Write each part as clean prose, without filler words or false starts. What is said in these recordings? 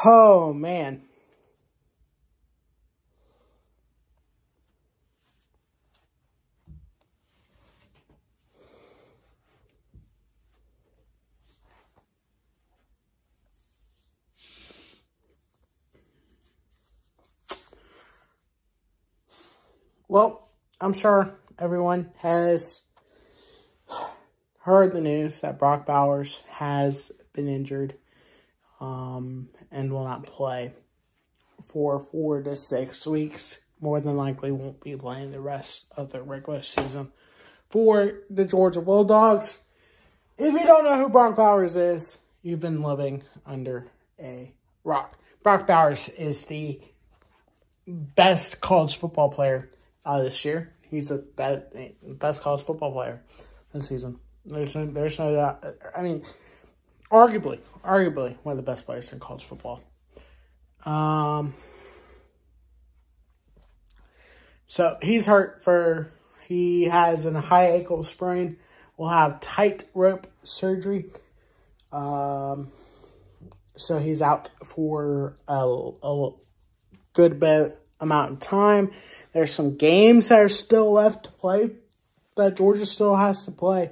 Oh, man. Well, I'm sure everyone has heard the news that Brock Bowers has been injured and will not play for 4 to 6 weeks. More than likely won't be playing the rest of the regular season for the Georgia Bulldogs. If you don't know who Brock Bowers is, you've been living under a rock. Brock Bowers is the best college football player this year. He's the best college football player this season. There's no doubt. I mean, arguably one of the best players in college football. So he's hurt he has a high ankle sprain. Will have tightrope surgery. So he's out for a good bit amount of time. There's some games that are still left to play that Georgia still has to play.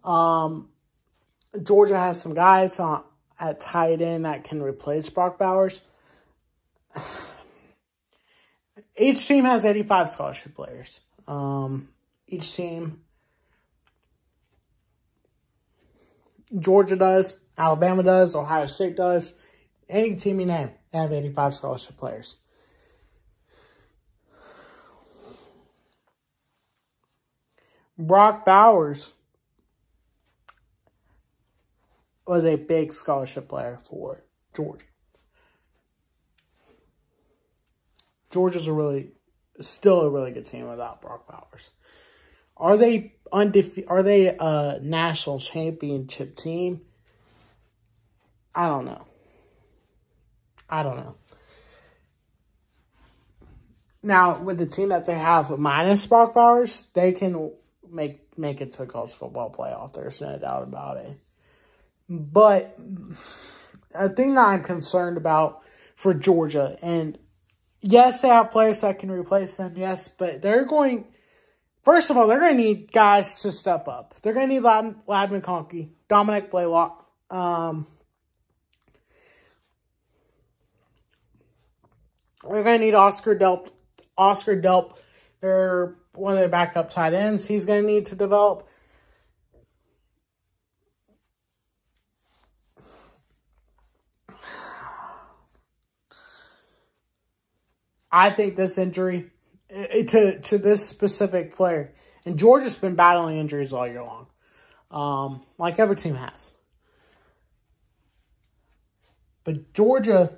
Georgia has some guys at tight end that can replace Brock Bowers. Each team has 85 scholarship players. Each team, Georgia does, Alabama does, Ohio State does. Any team you name, they have 85 scholarship players. Brock Bowers was a big scholarship player for Georgia. Georgia's still a really good team without Brock Bowers. Are they undefeated? Are they a national championship team? I don't know. Now, with the team that they have minus Brock Bowers, they can make it to college football playoff. There's no doubt about it. But a thing that I'm concerned about for Georgia, and yes, they have players that can replace them, yes, but first of all, they're going to need guys to step up. They're going to need Lad McConkey, Dominic Blaylock. They're going to need Oscar Delp. They're one of their backup tight ends. He's going to need to develop. I think this injury to this specific player, and Georgia's been battling injuries all year long, like every team has. But Georgia,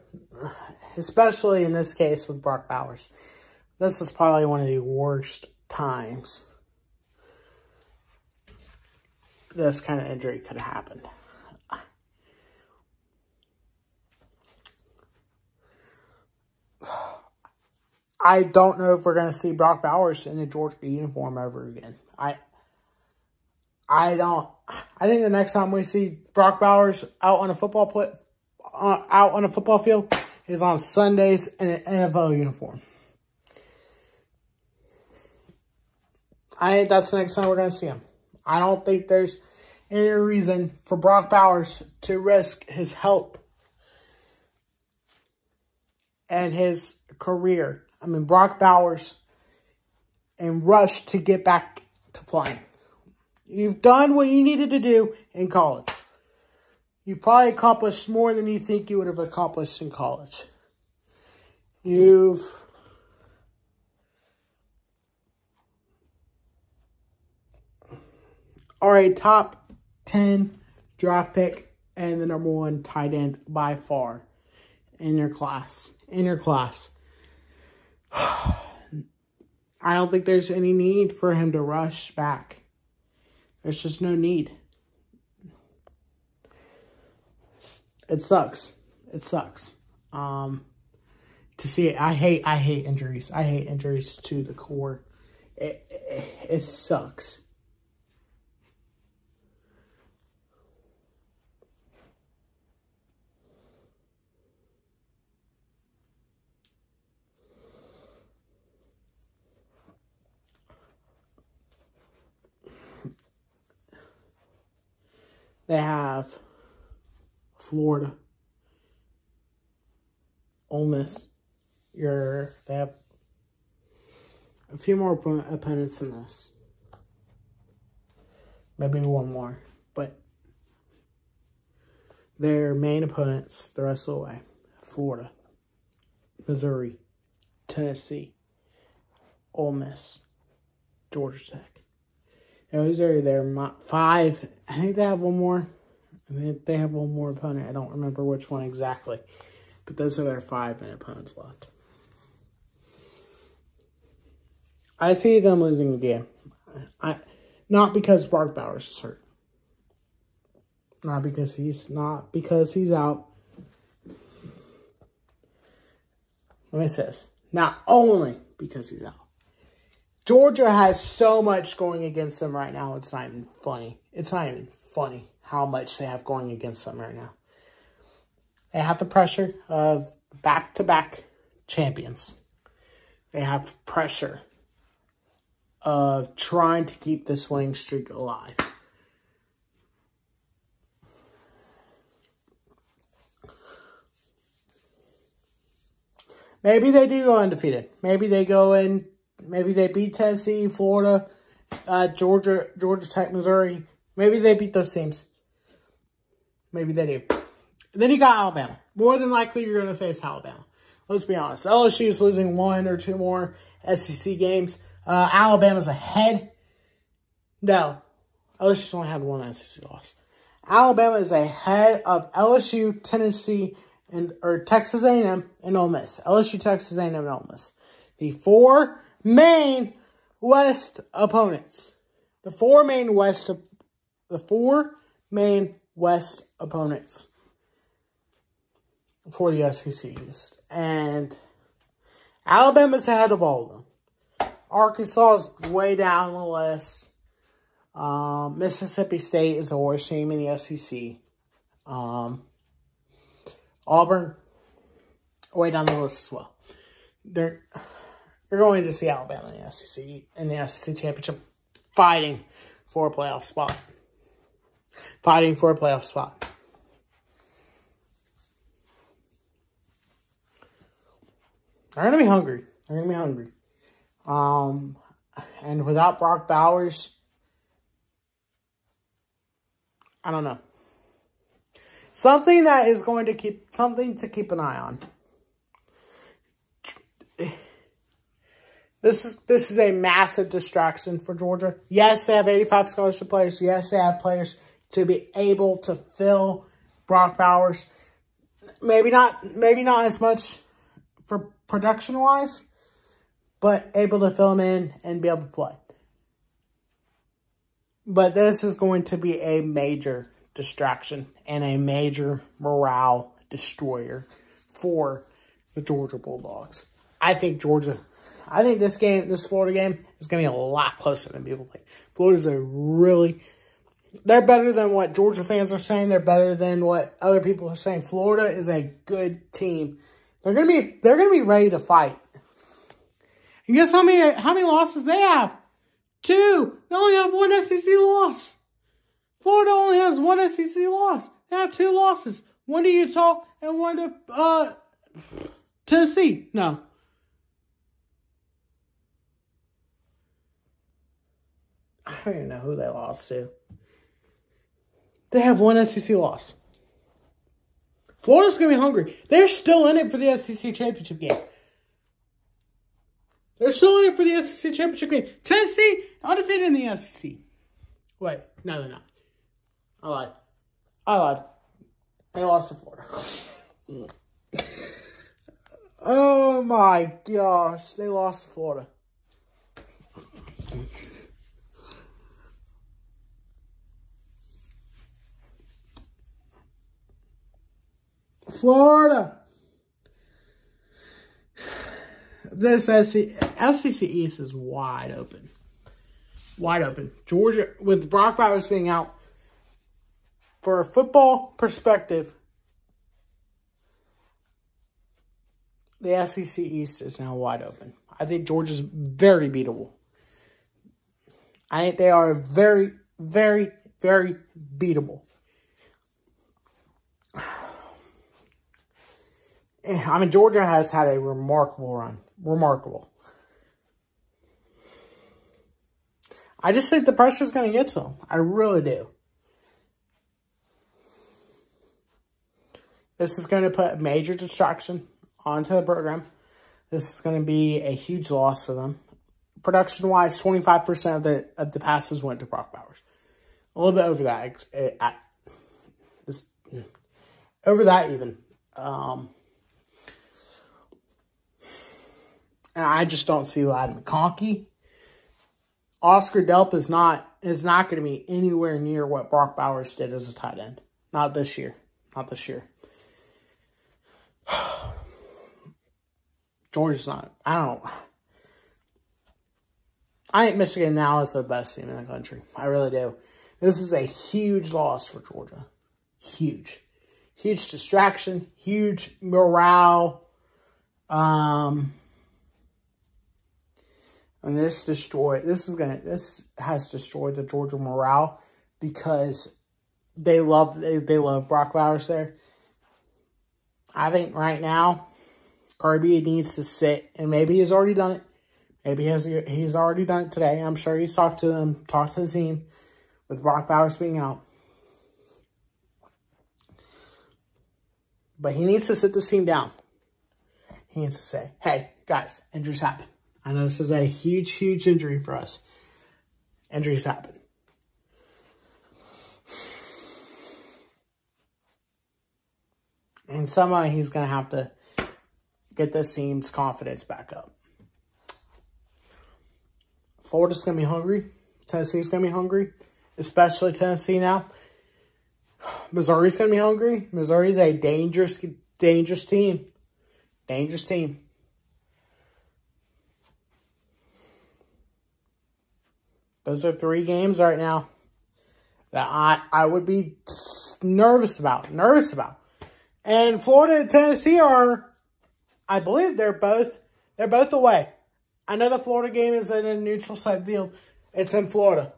especially in this case with Brock Bowers, this is probably one of the worst times this kind of injury could have happened. I don't know if we're going to see Brock Bowers in a Georgia uniform ever again. I think the next time we see Brock Bowers out on a football field is on Sundays in an NFL uniform. I think that's the next time we're going to see him. I don't think there's any reason for Brock Bowers to risk his health and his career. I mean, Brock Bowers and rush to get back to playing. You've done what you needed to do in college. You've probably accomplished more than you think you would have accomplished in college. You've are a top 10 draft pick and the number 1 tight end by far in your class. I don't think there's any need for him to rush back. There's just no need. It sucks. To see it. I hate injuries. I hate injuries to the core. It sucks. They have Florida, Ole Miss. They have a few more opponents than this. Maybe one more. But their main opponents the rest of the way: Florida, Missouri, Tennessee, Ole Miss, Georgia Tech. Those are their 5. I think they have one more. I mean, they have one more opponent. I don't remember which one exactly. But those are their 5 main opponents left. I see them losing the game. Not because Brock Bowers is hurt. Not because he's out. Let me say this. Not only because he's out. Georgia has so much going against them right now. It's not even funny. It's not even funny how much they have going against them right now. They have the pressure of back-to-back champions. They have pressure of trying to keep this winning streak alive. Maybe they do go undefeated. Maybe they go in. Maybe they beat Tennessee, Florida, Georgia Tech, Missouri. Maybe they beat those teams. Maybe they do. Then you got Alabama. More than likely, you're going to face Alabama. Let's be honest. LSU is losing 1 or 2 more SEC games. Alabama's ahead. No. LSU's only had 1 SEC loss. Alabama is ahead of LSU, Tennessee, or Texas A&M, and Ole Miss. LSU, Texas A&M, and Ole Miss. The 4 main West opponents. The 4 main West opponents for the SEC East. And Alabama's ahead of all of them. Arkansas is way down the list. Mississippi State is the worst team in the SEC. Auburn, way down the list as well. You're going to see Alabama in the SEC championship, fighting for a playoff spot. They're going to be hungry. And without Brock Bowers, I don't know. Something to keep an eye on. This is a massive distraction for Georgia. Yes, they have 85 scholarship players. Yes, they have players to be able to fill Brock Bowers. Maybe not as much for production-wise, but able to fill him in and be able to play. But this is going to be a major distraction and a major morale destroyer for the Georgia Bulldogs. I think this Florida game is going to be a lot closer than people think. They're better than what Georgia fans are saying. They're better than what other people are saying. Florida is a good team. They're going to be ready to fight. And guess how many losses they have? 2. They only have 1 SEC loss. Florida only has 1 SEC loss. They have 2 losses. 1 to Utah and 1 to Tennessee. No. I don't even know who they lost to. They have 1 SEC loss. Florida's going to be hungry. They're still in it for the SEC championship game. Tennessee, undefeated in the SEC. Wait, no, they're not. I lied. They lost to Florida. Oh my gosh, they lost to Florida. Florida. This SEC East is wide open. Georgia, with Brock Bowers being out, for a football perspective, the SEC East is now wide open. I think Georgia's very beatable. I think they are very, very, very beatable. I mean, Georgia has had a remarkable run. Remarkable. I just think the pressure is going to get to them. I really do. This is going to put a major distraction onto the program. This is going to be a huge loss for them. Production-wise, 25% of the passes went to Brock Bowers. A little bit over that. Over that even. And I just don't see Ladd McConkey. Oscar Delp is not going to be anywhere near what Brock Bowers did as a tight end. Not this year. Not this year. Georgia's not. I think Michigan now is the best team in the country. I really do. This is a huge loss for Georgia. Huge. Huge distraction. Huge morale. And this has destroyed the Georgia morale because they love Brock Bowers there. I think right now, Kirby needs to sit, and maybe he's already done it. Maybe he's already done it today. I'm sure he's talked to the team with Brock Bowers being out. But he needs to sit the team down. He needs to say, hey, guys, injuries happen. I know this is a huge, huge injury for us. Injuries happen. And somehow he's going to have to get this team's confidence back up. Florida's going to be hungry. Tennessee's going to be hungry. Especially Tennessee now. Missouri's going to be hungry. Missouri's a dangerous team. Dangerous team. Those are 3 games right now that I would be nervous about. And Florida and Tennessee are, I believe they're both away. I know the Florida game is in a neutral site field. It's in Florida.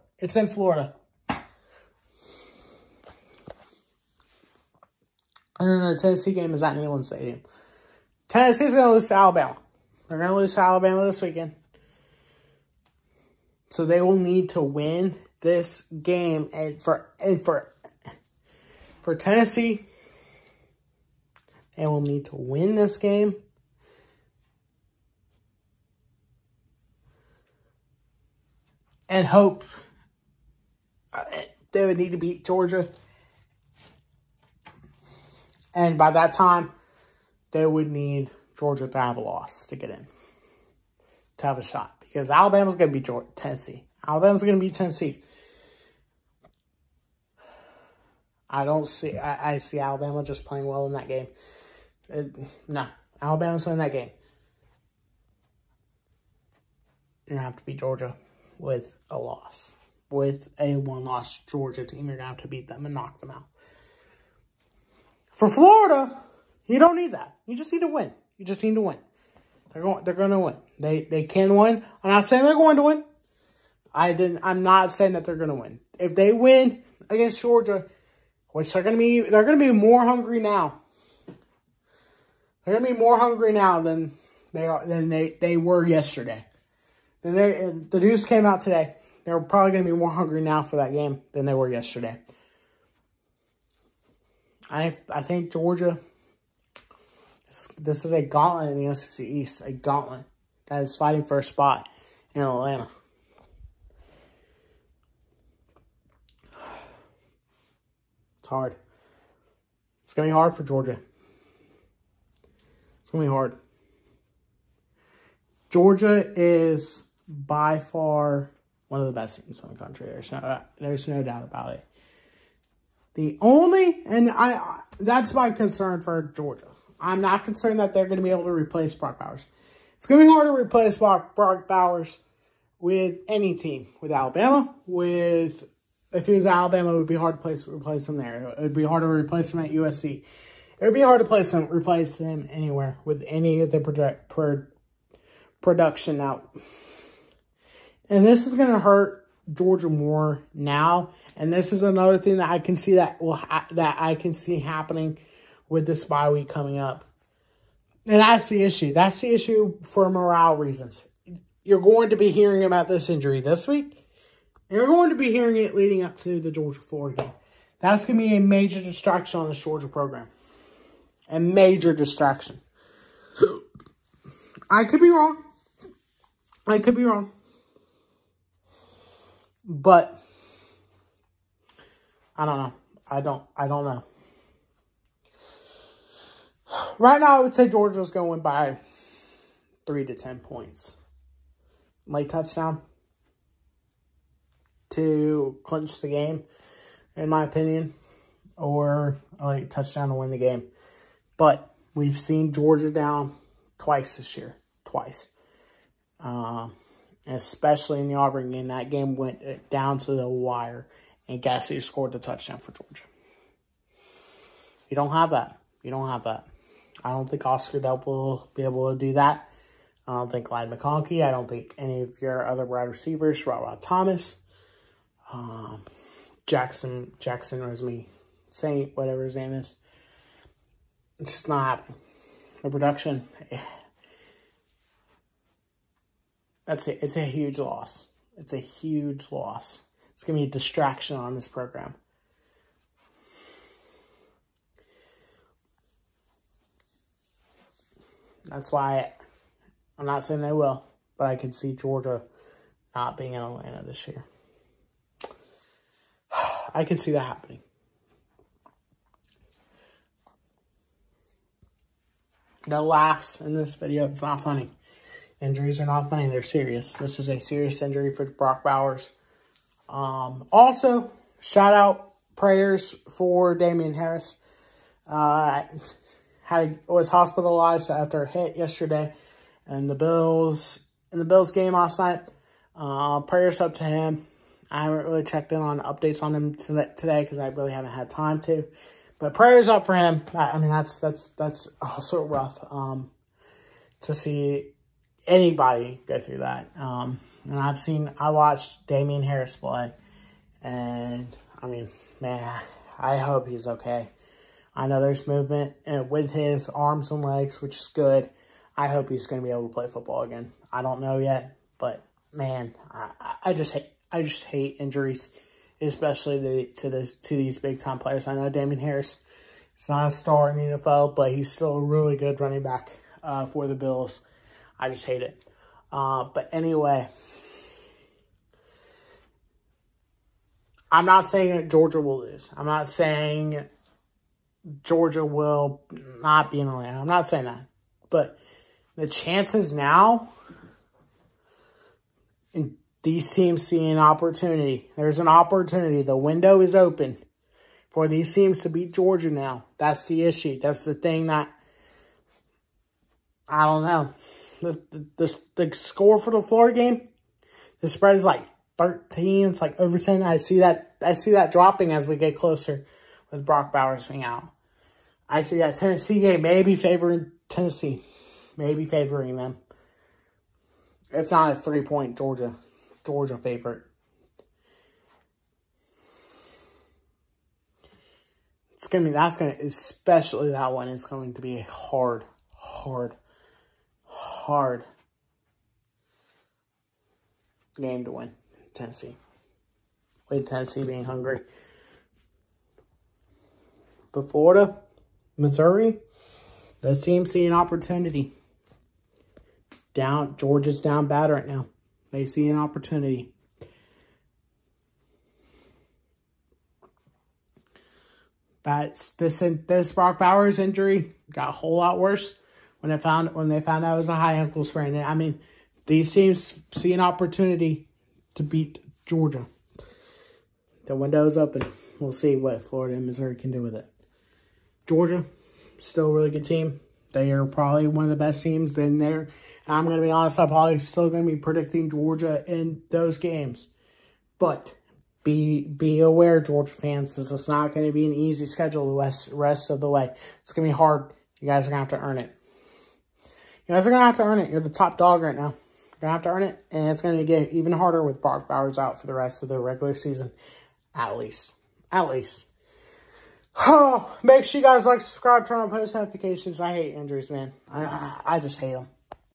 And then the Tennessee game is at Neyland Stadium. Tennessee's going to lose to Alabama. They're going to lose to Alabama this weekend. So they will need to win this game. And for Tennessee, they will need to win this game. And hope they would need to beat Georgia. And by that time, they would need Georgia to have a loss to get in. To have a shot. Because Alabama's going to beat Tennessee. Alabama's going to beat Tennessee. I see Alabama just playing well in that game. No. Alabama's winning that game. You're going to have to beat Georgia with a loss. With a 1-loss Georgia team, you're going to have to beat them and knock them out. For Florida, you don't need that. You just need to win. They're going to win. They can win. I'm not saying they're going to win. I'm not saying that they're going to win. If they win against Georgia, which they're going to be more hungry now. They're going to be more hungry now than they were yesterday. The news came out today. They're probably going to be more hungry now for that game than they were yesterday. I think Georgia, this is a gauntlet in the SEC East, a gauntlet that is fighting for a spot in Atlanta. It's hard. It's going to be hard for Georgia. It's going to be hard. Georgia is by far one of the best teams in the country. There's no doubt about it. That's my concern for Georgia. I'm not concerned that they're going to be able to replace Brock Bowers. It's going to be hard to replace Brock Bowers with any team. With Alabama, if he was Alabama, it would be hard to replace him there. It would be hard to replace him at USC. It would be hard to replace him anywhere with any of the production out. And this is going to hurt Georgia more now. And this is another thing that I can see that I can see happening with this bye week coming up. And that's the issue. That's the issue for morale reasons. You're going to be hearing about this injury this week. And you're going to be hearing it leading up to the Georgia-Florida game. That's going to be a major distraction on this Georgia program. A major distraction. I could be wrong. I could be wrong. But I don't know. I don't know. Right now, I would say Georgia's going to win by 3 to 10 points. Late touchdown to clinch the game, in my opinion, or a late touchdown to win the game. But we've seen Georgia down twice this year. Twice. Especially in the Auburn game. That game went down to the wire. And guess who scored the touchdown for Georgia? You don't have that. You don't have that. I don't think Oscar Delp will be able to do that. I don't think Clyde McConkey. I don't think any of your other wide receivers, Rod Thomas, Jackson Rosemy Saint, whatever his name is. It's just not happening. The production, that's it. It's a huge loss. It's a huge loss. It's going to be a distraction on this program. That's why I'm not saying they will, but I can see Georgia not being in Atlanta this year. I can see that happening. No laughs in this video. It's not funny. Injuries are not funny. They're serious. This is a serious injury for Brock Bowers. Also, shout out prayers for Damian Harris. Was hospitalized after a hit yesterday in the Bills game last night. Prayers up to him. I haven't really checked in on updates on him today because I really haven't had time to. But prayers up for him. I mean, that's also rough to see anybody go through that. And I watched Damian Harris play, and I mean, man, I hope he's okay. I know there's movement with his arms and legs, which is good. I hope he's going to be able to play football again. I don't know yet, but man, I just hate injuries, especially to these big time players. I know Damian Harris is not a star in the NFL, but he's still a really good running back for the Bills. I just hate it. But anyway, I'm not saying that Georgia will lose. I'm not saying Georgia will not be in Atlanta. I'm not saying that. But the chances now, and these teams see an opportunity. There's an opportunity. The window is open for these teams to beat Georgia now. That's the issue. That's the thing that, I don't know. The score for the Florida game, the spread is like 13. It's like over 10. I see that dropping as we get closer with Brock Bowers being out. I see that Tennessee game maybe favoring Tennessee. Maybe favoring them. If not a 3-point Georgia favorite. Especially that one is going to be a hard game to win. Tennessee. With Tennessee being hungry. But Florida, Missouri, those teams see an opportunity. Georgia's down bad right now. They see an opportunity. This Brock Bowers injury got a whole lot worse when they found out it was a high ankle sprain. I mean, these teams see an opportunity to beat Georgia. The window is open. We'll see what Florida and Missouri can do with it. Georgia, still a really good team. They are probably one of the best teams in there. And I'm going to be honest, I'm probably still going to be predicting Georgia in those games. But be aware, Georgia fans, this is not going to be an easy schedule the rest of the way. It's going to be hard. You guys are going to have to earn it. You guys are going to have to earn it. You're the top dog right now. You're going to have to earn it. And it's going to get even harder with Brock Bowers out for the rest of the regular season. At least. Oh, make sure you guys like, subscribe, turn on post notifications. I hate injuries, man. I just hate them.